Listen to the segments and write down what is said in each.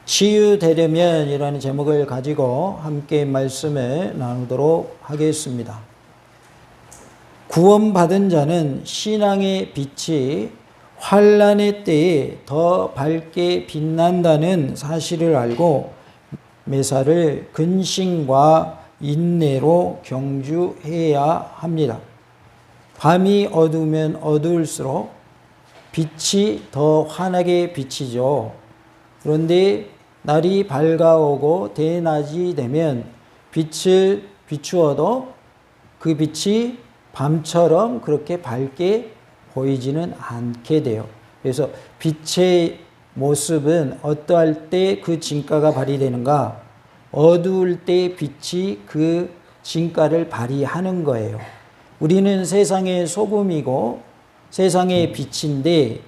치유되려면이라는 제목을 가지고 함께 말씀을 나누도록 하겠습니다. 구원받은 자는 신앙의 빛이 환난의 때에 더 밝게 빛난다는 사실을 알고 매사를 근심과 인내로 경주해야 합니다. 밤이 어두우면 어두울수록 빛이 더 환하게 비치죠. 그런데 날이 밝아오고 대낮이 되면 빛을 비추어도 그 빛이 밤처럼 그렇게 밝게 보이지는 않게 돼요. 그래서 빛의 모습은 어떠할 때 그 진가가 발휘되는가? 어두울 때 빛이 그 진가를 발휘하는 거예요. 우리는 세상의 소금이고 세상의 빛인데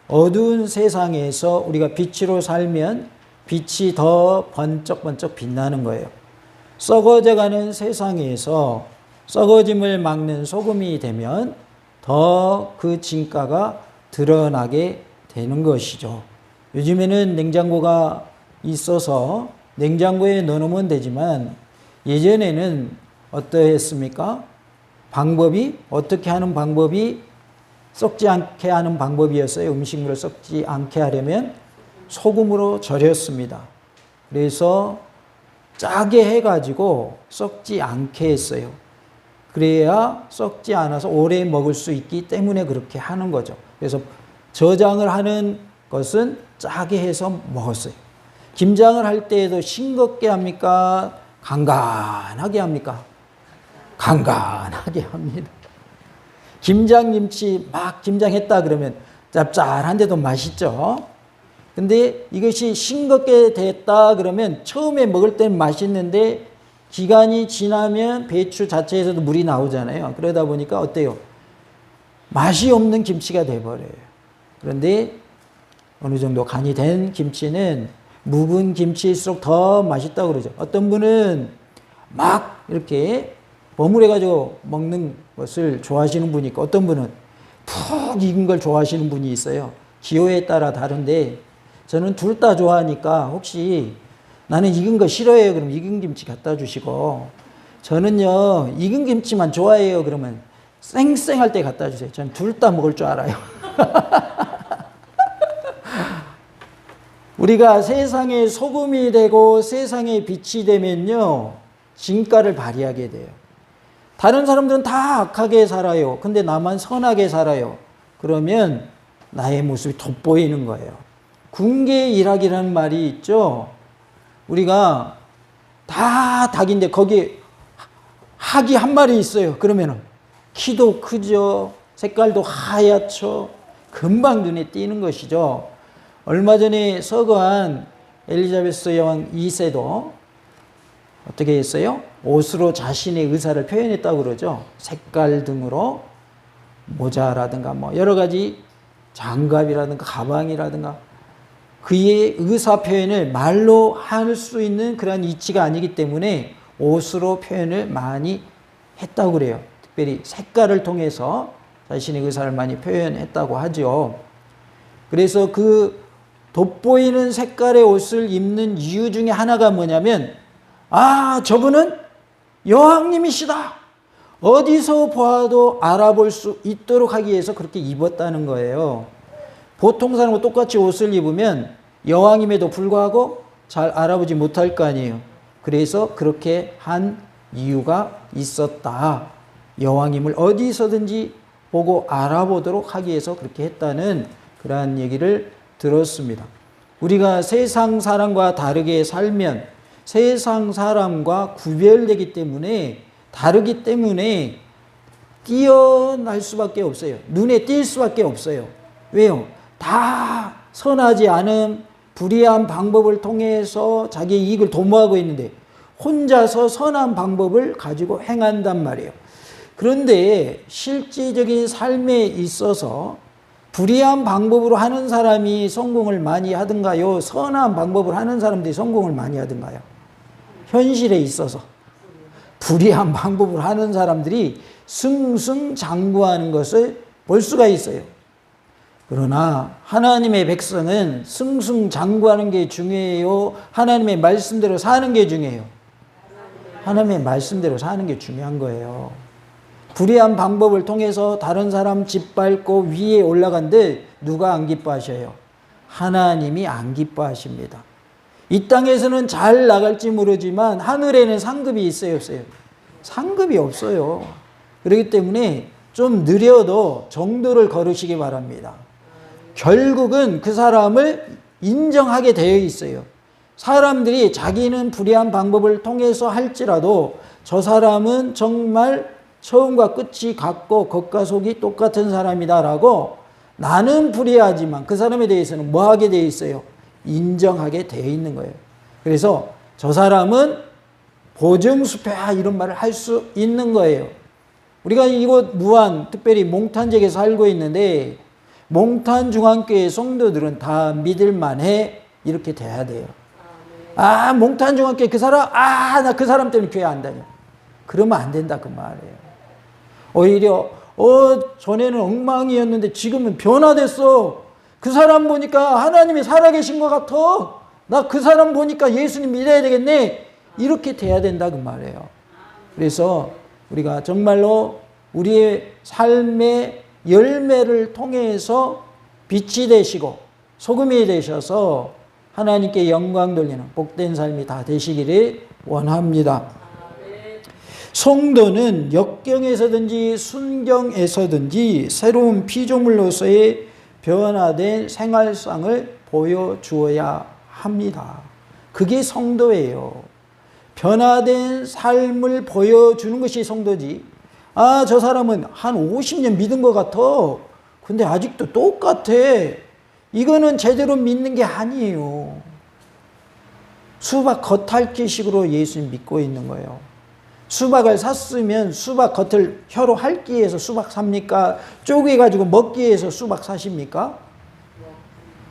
어두운 세상에서 우리가 빛으로 살면 빛이 더 번쩍번쩍 빛나는 거예요. 썩어져가는 세상에서 썩어짐을 막는 소금이 되면 더 그 진가가 드러나게 되는 것이죠. 요즘에는 냉장고가 있어서 냉장고에 넣어놓으면 되지만 예전에는 어떠했습니까? 방법이 어떻게 하는 방법이 썩지 않게 하는 방법이었어요. 음식물을 썩지 않게 하려면 소금으로 절였습니다. 그래서 짜게 해가지고 썩지 않게 했어요. 그래야 썩지 않아서 오래 먹을 수 있기 때문에 그렇게 하는 거죠. 그래서 저장을 하는 것은 짜게 해서 먹었어요. 김장을 할 때에도 싱겁게 합니까? 간간하게 합니까? 간간하게 합니다. 김장김치 막 김장했다 그러면 짭짤한데도 맛있죠. 근데 이것이 싱겁게 됐다 그러면 처음에 먹을 때는 맛있는데 기간이 지나면 배추 자체에서도 물이 나오잖아요. 그러다 보니까 어때요? 맛이 없는 김치가 돼버려요. 그런데 어느 정도 간이 된 김치는 묵은 김치일수록 더 맛있다고 그러죠. 어떤 분은 막 이렇게 버무려가지고 먹는 것을 좋아하시는 분이 있고 어떤 분은 푹 익은 걸 좋아하시는 분이 있어요. 기호에 따라 다른데 저는 둘 다 좋아하니까 혹시 나는 익은 거 싫어해요. 그럼 익은 김치 갖다 주시고 저는요 익은 김치만 좋아해요. 그러면 쌩쌩할 때 갖다 주세요. 저는 둘 다 먹을 줄 알아요. 우리가 세상의 소금이 되고 세상의 빛이 되면요 진가를 발휘하게 돼요. 다른 사람들은 다 악하게 살아요. 근데 나만 선하게 살아요. 그러면 나의 모습이 돋보이는 거예요. 군계일학이라는 말이 있죠. 우리가 다 닭인데 거기에 학이 한 마리 있어요. 그러면은 키도 크죠. 색깔도 하얗죠. 금방 눈에 띄는 것이죠. 얼마 전에 서거한 엘리자베스 여왕 2세도 어떻게 했어요? 옷으로 자신의 의사를 표현했다고 그러죠. 색깔 등으로 모자라든가 뭐 여러 가지 장갑이라든가 가방이라든가 그의 의사 표현을 말로 할 수 있는 그런 이치가 아니기 때문에 옷으로 표현을 많이 했다고 그래요. 특별히 색깔을 통해서 자신의 의사를 많이 표현했다고 하죠. 그래서 그 돋보이는 색깔의 옷을 입는 이유 중에 하나가 뭐냐면 아 저분은 여왕님이시다. 어디서 보아도 알아볼 수 있도록 하기 위해서 그렇게 입었다는 거예요. 보통 사람과 똑같이 옷을 입으면 여왕임에도 불구하고 잘 알아보지 못할 거 아니에요. 그래서 그렇게 한 이유가 있었다. 여왕임을 어디서든지 보고 알아보도록 하기 위해서 그렇게 했다는 그러한 얘기를 들었습니다. 우리가 세상 사람과 다르게 살면 세상 사람과 구별되기 때문에 다르기 때문에 뛰어날 수밖에 없어요. 눈에 띌 수밖에 없어요. 왜요? 다 선하지 않은 불의한 방법을 통해서 자기의 이익을 도모하고 있는데 혼자서 선한 방법을 가지고 행한단 말이에요. 그런데 실질적인 삶에 있어서 불의한 방법으로 하는 사람이 성공을 많이 하든가요? 선한 방법을 하는 사람들이 성공을 많이 하든가요? 현실에 있어서 불의한 방법을 하는 사람들이 승승장구하는 것을 볼 수가 있어요. 그러나 하나님의 백성은 승승장구하는 게 중요해요? 하나님의 말씀대로 사는 게 중요해요? 하나님의 말씀대로 사는 게 중요한 거예요. 불의한 방법을 통해서 다른 사람 짓밟고 위에 올라간데 누가 안 기뻐하셔요? 하나님이 안 기뻐하십니다. 이 땅에서는 잘 나갈지 모르지만 하늘에는 상급이 있어요, 없어요? 상급이 없어요. 그렇기 때문에 좀 느려도 정도를 걸으시기 바랍니다. 결국은 그 사람을 인정하게 되어 있어요. 사람들이 자기는 불의한 방법을 통해서 할지라도 저 사람은 정말 처음과 끝이 같고 겉과 속이 똑같은 사람이다라고 나는 불의하지만 그 사람에 대해서는 뭐 하게 되어 있어요? 인정하게 되어 있는 거예요. 그래서 저 사람은 보증수표야 이런 말을 할 수 있는 거예요. 우리가 이곳 무안 특별히 몽탄 지역에 살고 있는데 몽탄 중앙교회 성도들은 다 믿을만해 이렇게 돼야 돼요. 아 몽탄 중앙교회 그 사람 나 그 사람 때문에 교회 안 다녀. 그러면 안 된다 그 말이에요. 오히려 전에는 엉망이었는데 지금은 변화됐어. 그 사람 보니까 하나님이 살아계신 것 같아. 나 그 사람 보니까 예수님 믿어야 되겠네. 이렇게 돼야 된다 그 말이에요. 그래서 우리가 정말로 우리의 삶의 열매를 통해서 빛이 되시고 소금이 되셔서 하나님께 영광 돌리는 복된 삶이 다 되시기를 원합니다. 성도는 역경에서든지 순경에서든지 새로운 피조물로서의 변화된 생활상을 보여주어야 합니다. 그게 성도예요. 변화된 삶을 보여주는 것이 성도지. 저 사람은 한 50년 믿은 것 같아. 근데 아직도 똑같아. 이거는 제대로 믿는 게 아니에요. 수박 겉핥기식으로 예수님 믿고 있는 거예요. 수박을 샀으면 수박 겉을 혀로 핥기 위해서 수박 삽니까? 쪼개가지고 먹기 위해서 수박 사십니까?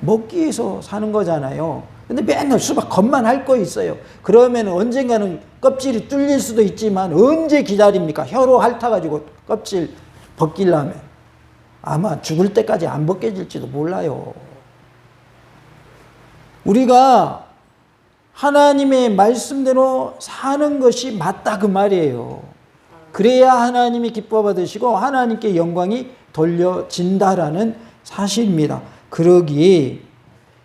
먹기 위해서 사는 거잖아요. 근데 맨날 수박 겉만 핥고 있어요. 그러면 언젠가는 껍질이 뚫릴 수도 있지만 언제 기다립니까? 혀로 핥아가지고 껍질 벗기려면 아마 죽을 때까지 안 벗겨질지도 몰라요. 우리가 하나님의 말씀대로 사는 것이 맞다 그 말이에요. 그래야 하나님이 기뻐 받으시고 하나님께 영광이 돌려진다라는 사실입니다. 그러기에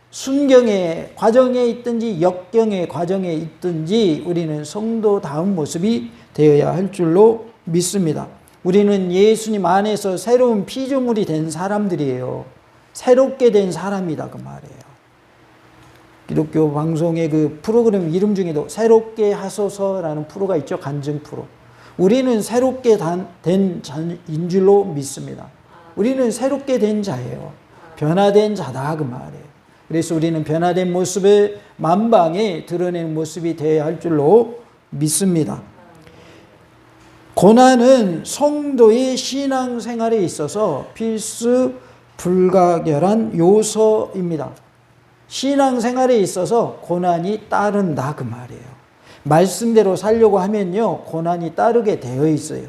순경의 과정에 있든지 역경의 과정에 있든지 우리는 성도다운 모습이 되어야 할 줄로 믿습니다. 우리는 예수님 안에서 새로운 피조물이 된 사람들이에요. 새롭게 된 사람이다 그 말이에요. 기독교 방송의 그 프로그램 이름 중에도 새롭게 하소서라는 프로가 있죠. 간증 프로. 우리는 새롭게 된 자인 줄로 믿습니다. 우리는 새롭게 된 자예요. 변화된 자다 그 말이에요. 그래서 우리는 변화된 모습을 만방에 드러내는 모습이 되어야 할 줄로 믿습니다. 고난은 성도의 신앙생활에 있어서 필수 불가결한 요소입니다. 신앙생활에 있어서 고난이 따른다 그 말이에요. 말씀대로 살려고 하면요 고난이 따르게 되어 있어요.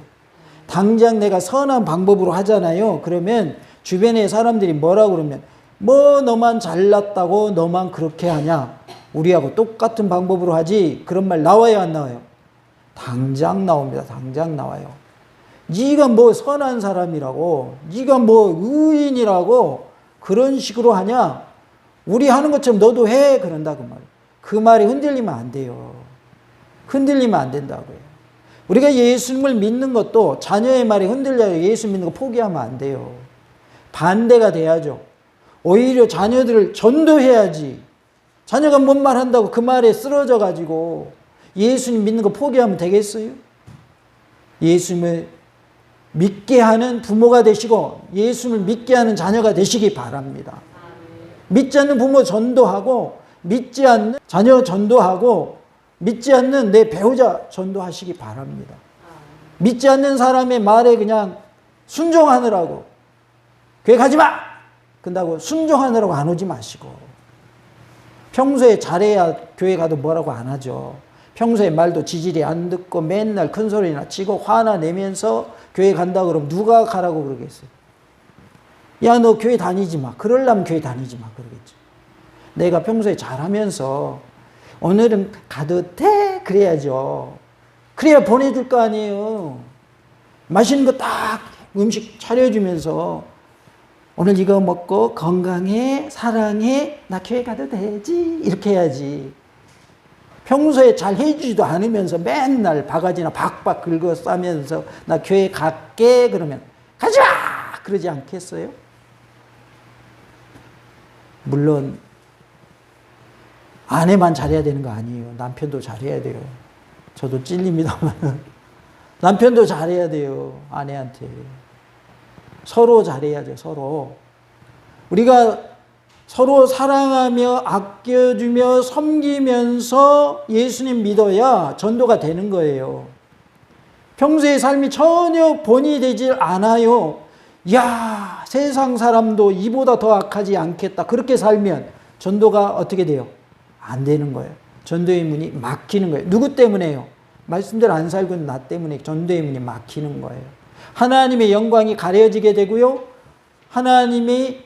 당장 내가 선한 방법으로 하잖아요. 그러면 주변의 사람들이 뭐라고 그러면 뭐 너만 잘났다고 너만 그렇게 하냐, 우리하고 똑같은 방법으로 하지, 그런 말 나와요 안 나와요? 당장 나옵니다. 당장 나와요. 네가 뭐 선한 사람이라고, 네가 뭐 의인이라고 그런 식으로 하냐, 우리 하는 것처럼 너도 해, 그런다 그 말이에요. 그 말이 흔들리면 안 돼요. 흔들리면 안 된다고요. 우리가 예수님을 믿는 것도 자녀의 말이 흔들려요. 예수 믿는 거 포기하면 안 돼요. 반대가 돼야죠. 오히려 자녀들을 전도해야지. 자녀가 뭔 말 한다고 그 말에 쓰러져 가지고 예수님 믿는 거 포기하면 되겠어요? 예수님을 믿게 하는 부모가 되시고 예수님을 믿게 하는 자녀가 되시기 바랍니다. 믿지 않는 부모 전도하고 믿지 않는 자녀 전도하고 믿지 않는 내 배우자 전도하시기 바랍니다. 믿지 않는 사람의 말에 그냥 순종하느라고 교회 가지 마! 근다고 순종하느라고 안 오지 마시고, 평소에 잘해야 교회 가도 뭐라고 안 하죠. 평소에 말도 지질이 안 듣고 맨날 큰 소리나 치고 화나 내면서 교회 간다 그러면 누가 가라고 그러겠어요? 야, 너 교회 다니지 마. 그러려면 교회 다니지 마. 그러겠죠. 내가 평소에 잘하면서 오늘은 가도 돼? 그래야죠. 그래야 보내줄 거 아니에요. 맛있는 거 딱 음식 차려주면서 오늘 이거 먹고 건강해, 사랑해, 나 교회 가도 되지? 이렇게 해야지. 평소에 잘 해주지도 않으면서 맨날 바가지나 박박 긁어 싸면서 나 교회 갈게 그러면 가지마! 그러지 않겠어요? 물론 아내만 잘해야 되는 거 아니에요. 남편도 잘해야 돼요. 저도 찔립니다만 남편도 잘해야 돼요. 아내한테. 서로 잘해야죠. 서로. 우리가 서로 사랑하며 아껴주며 섬기면서 예수님 믿어야 전도가 되는 거예요. 평소의 삶이 전혀 본이 되질 않아요. 야, 세상 사람도 이보다 더 악하지 않겠다. 그렇게 살면 전도가 어떻게 돼요? 안 되는 거예요. 전도의 문이 막히는 거예요. 누구 때문에요? 말씀대로 안 살고 있는 나 때문에 전도의 문이 막히는 거예요. 하나님의 영광이 가려지게 되고요. 하나님이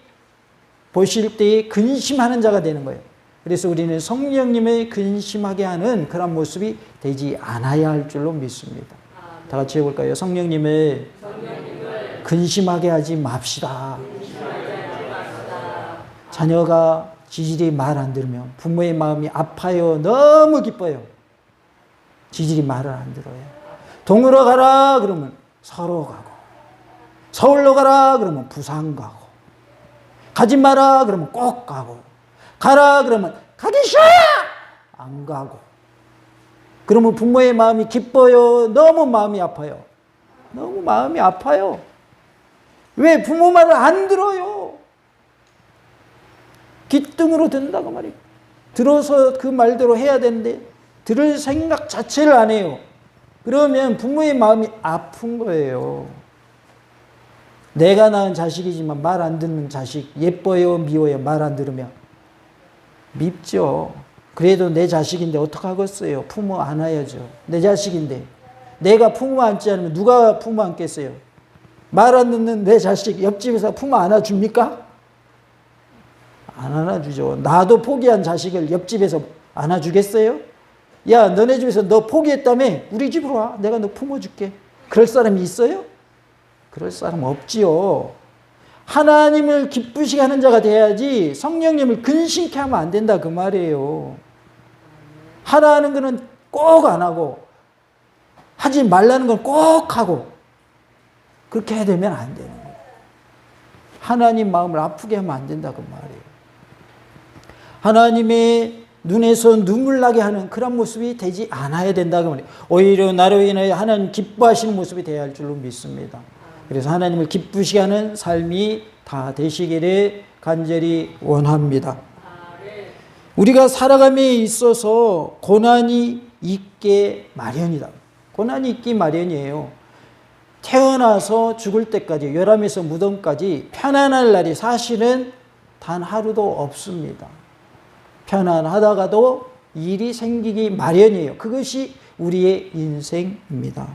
보실 때에 근심하는 자가 되는 거예요. 그래서 우리는 성령님을 근심하게 하는 그런 모습이 되지 않아야 할 줄로 믿습니다. 다 같이 해볼까요? 성령님을 근심하게 하지 맙시다. 자녀가 지질이 말 안 들으면 부모의 마음이 아파요. 너무 기뻐요. 지질이 말을 안 들어요. 동으로 가라 그러면 서로 가고, 서울로 가라 그러면 부산 가고, 가지 마라 그러면 꼭 가고, 가라 그러면 가기 싫어요! 안 가고. 그러면 부모의 마음이 기뻐요? 너무 마음이 아파요? 너무 마음이 아파요. 왜? 부모 말을 안 들어요. 귓등으로 든다고 말이에요. 들어서 그 말대로 해야 되는데 들을 생각 자체를 안 해요. 그러면 부모의 마음이 아픈 거예요. 내가 낳은 자식이지만 말 안 듣는 자식 예뻐요, 미워요? 말 안 들으면 밉죠. 그래도 내 자식인데 어떡하겠어요? 부모 안아야죠. 내 자식인데. 내가 부모 안지 않으면 누가 부모 안겠어요? 말 안 듣는 내 자식 옆집에서 부모 안아줍니까? 안 안아주죠. 나도 포기한 자식을 옆집에서 안아주겠어요? 야, 너네 집에서 너 포기했다며? 우리 집으로 와. 내가 너 품어줄게. 그럴 사람이 있어요? 그럴 사람 없지요. 하나님을 기쁘시게 하는 자가 돼야지 성령님을 근심케 하면 안 된다 그 말이에요. 하라는 거는 꼭 안 하고 하지 말라는 건 꼭 하고 그렇게 해야 되면 안 되는 거예요. 하나님 마음을 아프게 하면 안 된다 그 말이에요. 하나님의 눈에서 눈물 나게 하는 그런 모습이 되지 않아야 된다 그 말이에요. 오히려 나로 인하여 하나님 기뻐하시는 모습이 되어야 할 줄로 믿습니다. 그래서 하나님을 기쁘시게 하는 삶이 다 되시기를 간절히 원합니다. 우리가 살아감에 있어서 고난이 있게 마련이다. 고난이 있기 마련이에요. 태어나서 죽을 때까지 열함에서 무덤까지 편안할 날이 사실은 단 하루도 없습니다. 편안하다가도 일이 생기기 마련이에요. 그것이 우리의 인생입니다.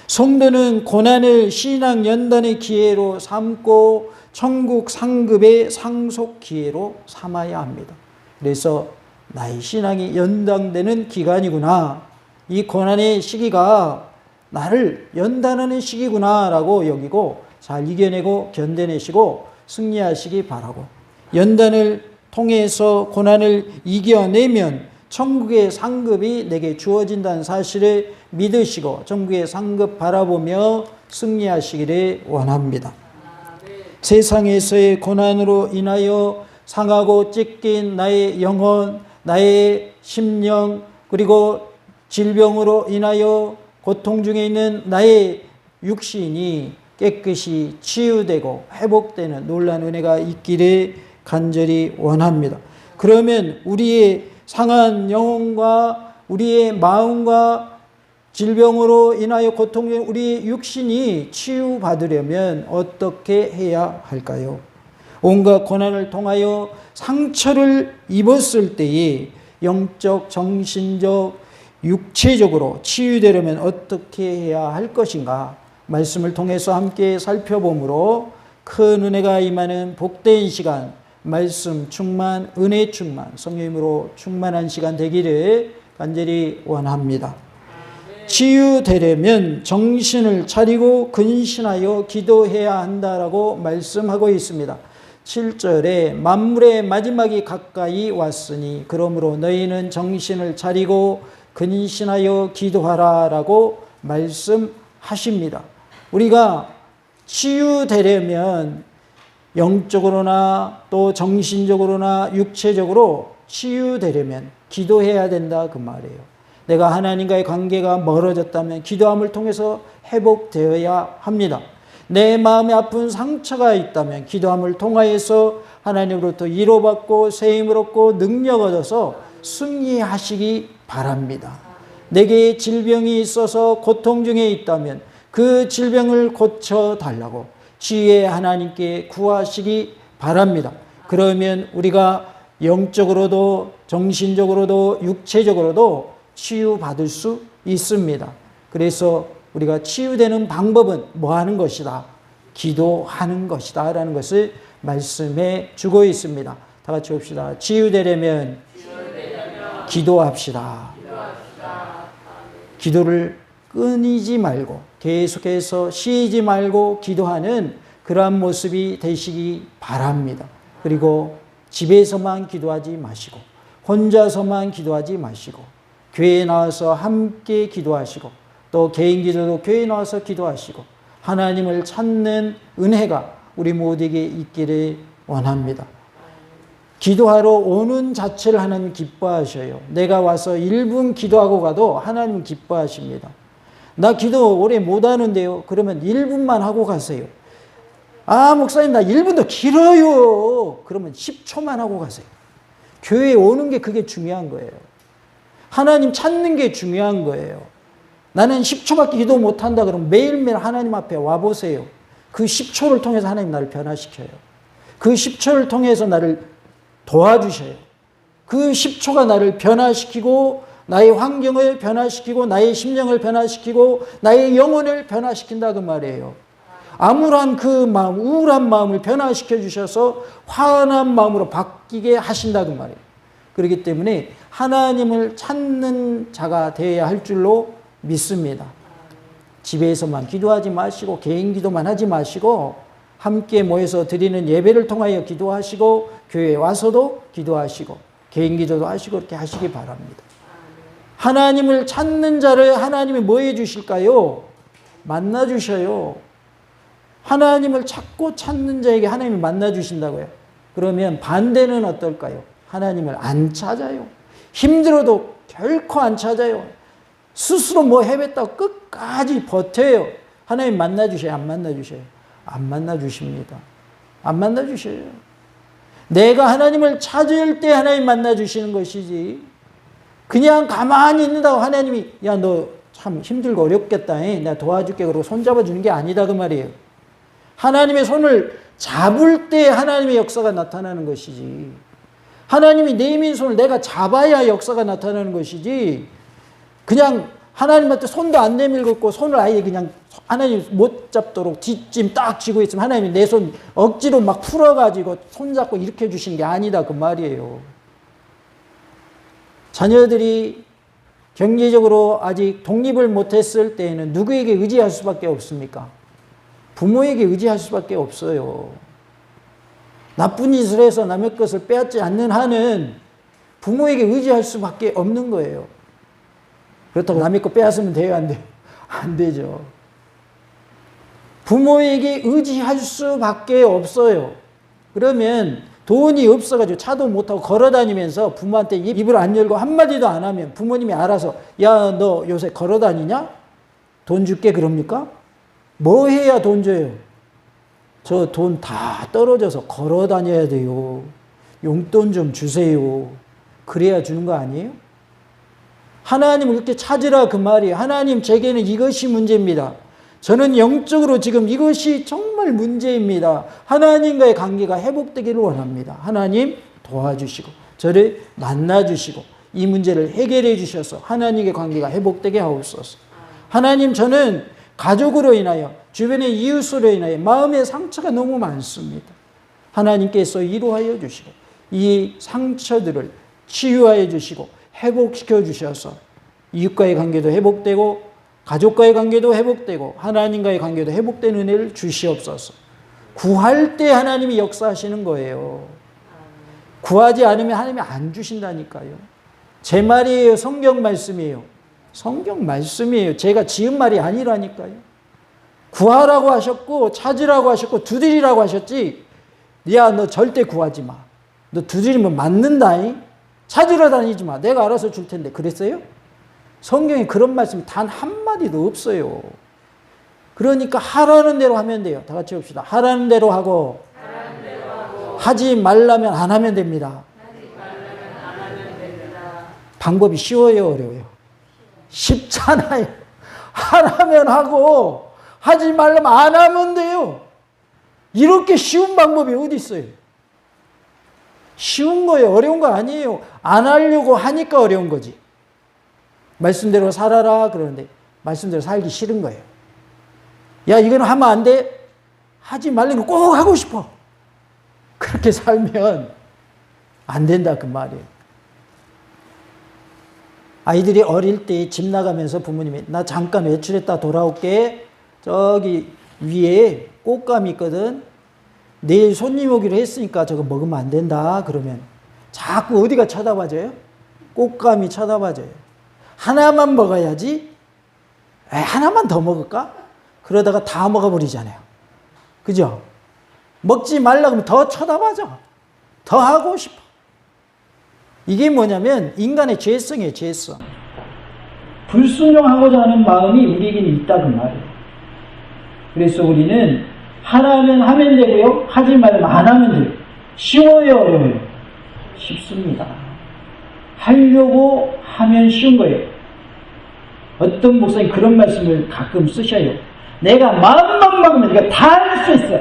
성도는 고난을 신앙 연단의 기회로 삼고 천국 상급의 상속 기회로 삼아야 합니다. 그래서 나의 신앙이 연장되는 기간이구나. 이 고난의 시기가 나를 연단하는 시기구나 라고 여기고 잘 이겨내고 견뎌내시고 승리하시기 바라고, 연단을 통해서 고난을 이겨내면 천국의 상급이 내게 주어진다는 사실을 믿으시고 천국의 상급 바라보며 승리하시기를 원합니다. 세상에서의 고난으로 인하여 상하고 찢긴 나의 영혼, 나의 심령, 그리고 질병으로 인하여 고통 중에 있는 나의 육신이 깨끗이 치유되고 회복되는 놀라운 은혜가 있기를 간절히 원합니다. 그러면 우리의 상한 영혼과 우리의 마음과 질병으로 인하여 고통 중에 우리 육신이 치유받으려면 어떻게 해야 할까요? 온갖 고난을 통하여 상처를 입었을 때에 영적, 정신적, 육체적으로 치유되려면 어떻게 해야 할 것인가? 말씀을 통해서 함께 살펴보므로 큰 은혜가 임하는 복된 시간, 말씀 충만, 은혜 충만, 성령님으로 충만한 시간 되기를 간절히 원합니다. 치유되려면 정신을 차리고 근신하여 기도해야 한다라고 말씀하고 있습니다. 7절에 만물의 마지막이 가까이 왔으니 그러므로 너희는 정신을 차리고 근신하여 기도하라 라고 말씀하십니다. 우리가 치유되려면 영적으로나 또 정신적으로나 육체적으로 치유되려면 기도해야 된다 그 말이에요. 내가 하나님과의 관계가 멀어졌다면 기도함을 통해서 회복되어야 합니다. 내 마음에 아픈 상처가 있다면 기도함을 통하여서 하나님으로부터 위로받고 세임을 얻고 능력 얻어서 승리하시기 바랍니다. 내게 질병이 있어서 고통 중에 있다면 그 질병을 고쳐달라고 지혜의 하나님께 구하시기 바랍니다. 그러면 우리가 영적으로도 정신적으로도 육체적으로도 치유받을 수 있습니다. 그래서 우리가 치유되는 방법은 뭐 하는 것이다? 기도하는 것이다 라는 것을 말씀해 주고 있습니다. 다 같이 봅시다. 치유되려면 기도합시다. 기도를 끊이지 말고 계속해서 쉬지 말고 기도하는 그러한 모습이 되시기 바랍니다. 그리고 집에서만 기도하지 마시고 혼자서만 기도하지 마시고 교회에 나와서 함께 기도하시고 또 개인 기도도 교회에 나와서 기도하시고 하나님을 찾는 은혜가 우리 모두에게 있기를 원합니다. 기도하러 오는 자체를 하나님 기뻐하셔요. 내가 와서 1분 기도하고 가도 하나님 기뻐하십니다. 나 기도 오래 못하는데요. 그러면 1분만 하고 가세요. 아 목사님 나 1분도 길어요. 그러면 10초만 하고 가세요. 교회에 오는 게 그게 중요한 거예요. 하나님 찾는 게 중요한 거예요. 나는 10초밖에 기도 못한다 그러면 매일매일 하나님 앞에 와보세요. 그 10초를 통해서 하나님 나를 변화시켜요. 그 10초를 통해서 나를 도와주셔요. 그 10초가 나를 변화시키고 나의 환경을 변화시키고 나의 심령을 변화시키고 나의 영혼을 변화시킨다 그 말이에요. 암울한 그 마음, 우울한 마음을 변화시켜 주셔서 환한 마음으로 바뀌게 하신다 그 말이에요. 그렇기 때문에 하나님을 찾는 자가 되어야 할 줄로 믿습니다. 집에서만 기도하지 마시고 개인 기도만 하지 마시고 함께 모여서 드리는 예배를 통하여 기도하시고 교회에 와서도 기도하시고 개인 기도도 하시고 이렇게 하시기 바랍니다. 하나님을 찾는 자를 하나님이 뭐 해주실까요? 만나주셔요. 하나님을 찾고 찾는 자에게 하나님이 만나주신다고요. 그러면 반대는 어떨까요? 하나님을 안 찾아요. 힘들어도 결코 안 찾아요. 스스로 뭐 해봤다고 끝까지 버텨요. 하나님 만나주셔요? 안 만나주셔요? 안 만나주십니다. 안 만나주셔요. 내가 하나님을 찾을 때 하나님 만나주시는 것이지 그냥 가만히 있는다고 하나님이 야 너 참 힘들고 어렵겠다. 내가 도와줄게 그러고 손잡아 주는 게 아니다 그 말이에요. 하나님의 손을 잡을 때 하나님의 역사가 나타나는 것이지 하나님이 내민 손을 내가 잡아야 역사가 나타나는 것이지 그냥 하나님한테 손도 안 내밀고 있고 손을 아예 그냥 하나님 못 잡도록 뒷짐 딱 쥐고 있으면 하나님이 내 손 억지로 막 풀어가지고 손잡고 이렇게 해주시는 게 아니다 그 말이에요. 자녀들이 경제적으로 아직 독립을 못했을 때에는 누구에게 의지할 수밖에 없습니까? 부모에게 의지할 수밖에 없어요. 나쁜 짓을 해서 남의 것을 빼앗지 않는 한은 부모에게 의지할 수밖에 없는 거예요. 그렇다고 남의 거 빼앗으면 돼요? 안 돼요? 안 되죠. 부모에게 의지할 수밖에 없어요. 그러면 돈이 없어가지고 차도 못타고 걸어다니면서 부모한테 입을 안 열고 한마디도 안 하면 부모님이 알아서 야, 너 요새 걸어다니냐? 돈 줄게 그럽니까? 뭐 해야 돈 줘요? 저 돈 다 떨어져서 걸어다녀야 돼요. 용돈 좀 주세요. 그래야 주는 거 아니에요? 하나님을 이렇게 찾으라 그 말이에요. 하나님 제게는 이것이 문제입니다. 저는 영적으로 지금 이것이 정말 문제입니다. 하나님과의 관계가 회복되기를 원합니다. 하나님 도와주시고 저를 만나주시고 이 문제를 해결해 주셔서 하나님의 관계가 회복되게 하옵소서. 하나님 저는 가족으로 인하여, 주변의 이웃으로 인하여 마음의 상처가 너무 많습니다. 하나님께서 위로하여 주시고 이 상처들을 치유하여 주시고 회복시켜 주셔서 이웃과의 관계도 회복되고 가족과의 관계도 회복되고 하나님과의 관계도 회복되는 은혜를 주시옵소서. 구할 때 하나님이 역사하시는 거예요. 구하지 않으면 하나님이 안 주신다니까요. 제 말이에요. 성경 말씀이에요. 성경 말씀이에요. 제가 지은 말이 아니라니까요. 구하라고 하셨고 찾으라고 하셨고 두드리라고 하셨지. 야, 너 절대 구하지 마. 너 두드리면 맞는다잉. 찾으러 다니지 마. 내가 알아서 줄 텐데. 그랬어요? 성경에 그런 말씀이 단 한마디도 없어요. 그러니까 하라는 대로 하면 돼요. 다 같이 합시다. 하라는 대로 하고, 하지 말라면 안 하면 됩니다. 방법이 쉬워요, 어려워요? 쉽잖아요. 하라면 하고 하지 말라면 안 하면 돼요. 이렇게 쉬운 방법이 어디 있어요? 쉬운 거예요. 어려운 거 아니에요. 안 하려고 하니까 어려운 거지. 말씀대로 살아라 그러는데 말씀대로 살기 싫은 거예요. 야, 이건 하면 안 돼? 하지 말라는 거 꼭 하고 싶어. 그렇게 살면 안 된다 그 말이에요. 아이들이 어릴 때 집 나가면서 부모님이 나 잠깐 외출했다 돌아올게. 저기 위에 꽃감이 있거든. 내일 손님 오기로 했으니까 저거 먹으면 안 된다. 그러면 자꾸 어디가 쳐다봐져요? 꽃감이 쳐다봐져요. 하나만 먹어야지. 하나만 더 먹을까? 그러다가 다 먹어버리잖아요. 그죠? 먹지 말라고 하면 더 쳐다봐져. 더 하고 싶어. 이게 뭐냐면 인간의 죄성이에요. 죄성. 불순종하고자 하는 마음이 우리에게는 있다 그 말이에요. 그래서 우리는 하라면 하면 되고요. 하지 말면 안 하면 돼요. 쉬워요, 어려워요? 쉽습니다. 하려고 하면 쉬운 거예요. 어떤 목사님 그런 말씀을 가끔 쓰셔요. 내가 마음만 먹으면 네가 다 할 수 있어.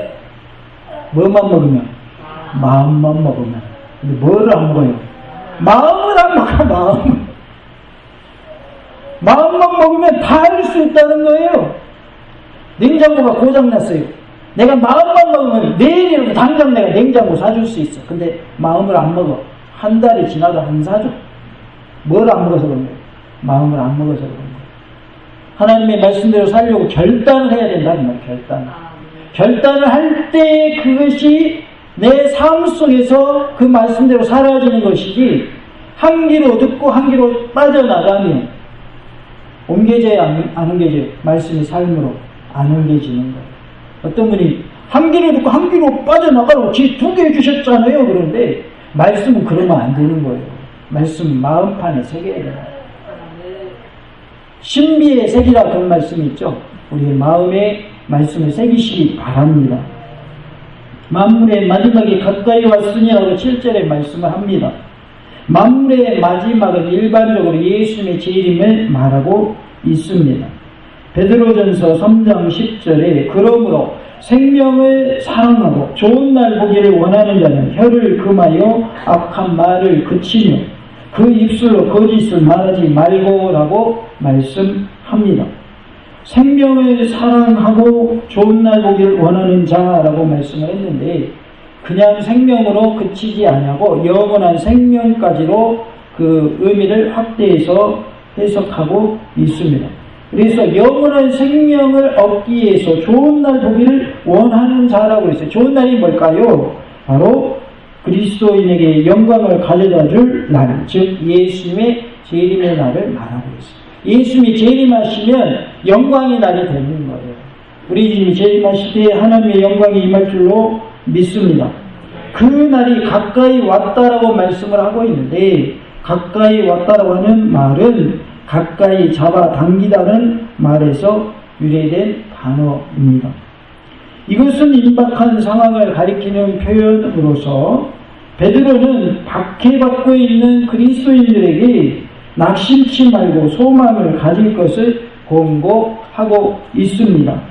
뭐만 먹으면? 마음만 먹으면. 근데 뭐를 안 먹어요? 마음을 안 먹어. 마음만 먹으면 다 할 수 있다는 거예요. 냉장고가 고장났어요. 내가 마음만 먹으면 내일이라도 당장 내가 냉장고 사줄 수 있어. 근데 마음을 안 먹어. 한 달이 지나도 안 사줘. 뭘 안 먹어서 그런 거예요? 마음을 안 먹어서 그런 거예요. 하나님의 말씀대로 살려고 결단을 해야 된다는 말이에요. 결단. 결단을 할 때 그것이 내 삶 속에서 그 말씀대로 사라지는 것이지 한 귀로 듣고 한 귀로 빠져나가면 옮겨져야 안 옮겨져요. 말씀이 삶으로 안 옮겨지는 거예요. 어떤 분이 한 귀로 듣고 한 귀로 빠져나가라고 지 두 개 해주셨잖아요. 그런데 말씀은 그러면 안 되는 거예요. 말씀은 마음판에 새겨야 돼요. 신비의 새기라 그런 말씀이 있죠. 우리의 마음에 말씀을 새기시기 바랍니다. 만물의 마지막이 가까이 왔으니라고 7절에 말씀을 합니다. 만물의 마지막은 일반적으로 예수님의 재림을 말하고 있습니다. 베드로전서 3장 10절에 그러므로 생명을 사랑하고 좋은 날 보기를 원하는 자는 혀를 금하여 악한 말을 그치며 그 입술로 거짓을 말하지 말고라고 말씀합니다. 생명을 사랑하고 좋은 날 보기를 원하는 자라고 말씀을 했는데 그냥 생명으로 그치지 아니하고 영원한 생명까지로 그 의미를 확대해서 해석하고 있습니다. 그래서 영원한 생명을 얻기 위해서 좋은 날 보기를 원하는 자라고 했어요. 좋은 날이 뭘까요? 바로 그리스도인에게 영광을 가져다 줄 날, 즉 예수님의 재림의 날을 말하고 있습니다. 예수님이 재림하시면 영광의 날이 되는 거예요. 우리 주님이 재림하실 때 하나님의 영광이 임할 줄로 믿습니다. 그 날이 가까이 왔다라고 말씀을 하고 있는데 가까이 왔다라고 하는 말은 가까이 잡아당기다는 말에서 유래된 단어입니다. 이것은 임박한 상황을 가리키는 표현으로서 베드로는 박해받고 있는 그리스도인들에게 낙심치 말고 소망을 가질 것을 권고하고 있습니다.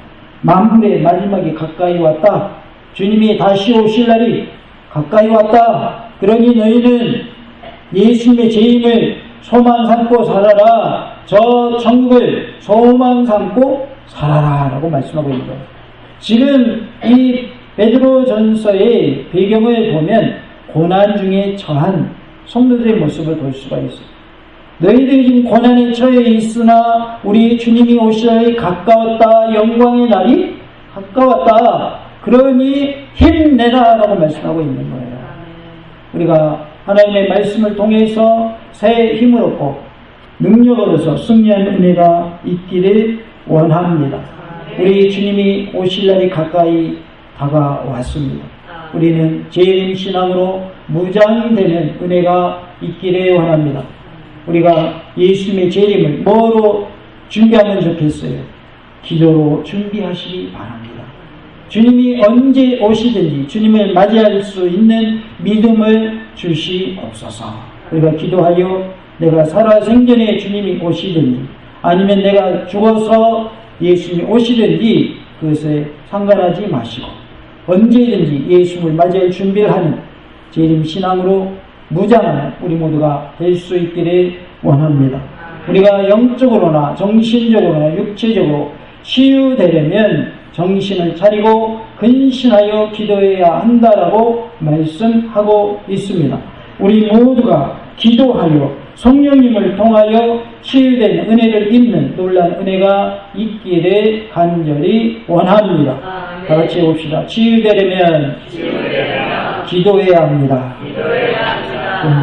만물의 마지막이 가까이 왔다. 주님이 다시 오실 날이 가까이 왔다. 그러니 너희는 예수님의 재림을 소망 삼고 살아라. 저 천국을 소망 삼고 살아라라고 말씀하고 있는 거예요. 지금 이 베드로전서의 배경을 보면 고난 중에 처한 성도들의 모습을 볼 수가 있어요. 너희들이 지금 고난에 처해 있으나 우리 주님이 오실 날이 가까웠다. 영광의 날이 가까웠다. 그러니 힘내라 라고 말씀하고 있는 거예요. 우리가 하나님의 말씀을 통해서 새 힘을 얻고 능력으로서 승리하는 은혜가 있기를 원합니다. 우리 주님이 오실 날이 가까이 다가왔습니다. 우리는 재림신앙으로 무장되는 은혜가 있기를 원합니다. 우리가 예수님의 재림을 뭐로 준비하면 좋겠어요? 기도로 준비하시기 바랍니다. 주님이 언제 오시든지 주님을 맞이할 수 있는 믿음을 주시옵소서. 우리가 기도하여 내가 살아생전에 주님이 오시든지 아니면 내가 죽어서 예수님이 오시든지 그것에 상관하지 마시고 언제든지 예수님을 맞이할 준비를 하는 재림신앙으로 무장하는 우리 모두가 될 수 있기를 원합니다. 우리가 영적으로나 정신적으로나 육체적으로 치유되려면 정신을 차리고 근신하여 기도해야 한다라고 말씀하고 있습니다. 우리 모두가 기도하여 성령님을 통하여 치유된 은혜를 입는 놀라운 은혜가 있기를 간절히 원합니다. 다 같이 해봅시다. 치유되려면 기도해야 합니다.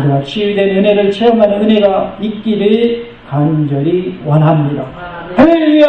우리가 치유된 은혜를 체험하는 은혜가 있기를 간절히 원합니다. 할렐루야!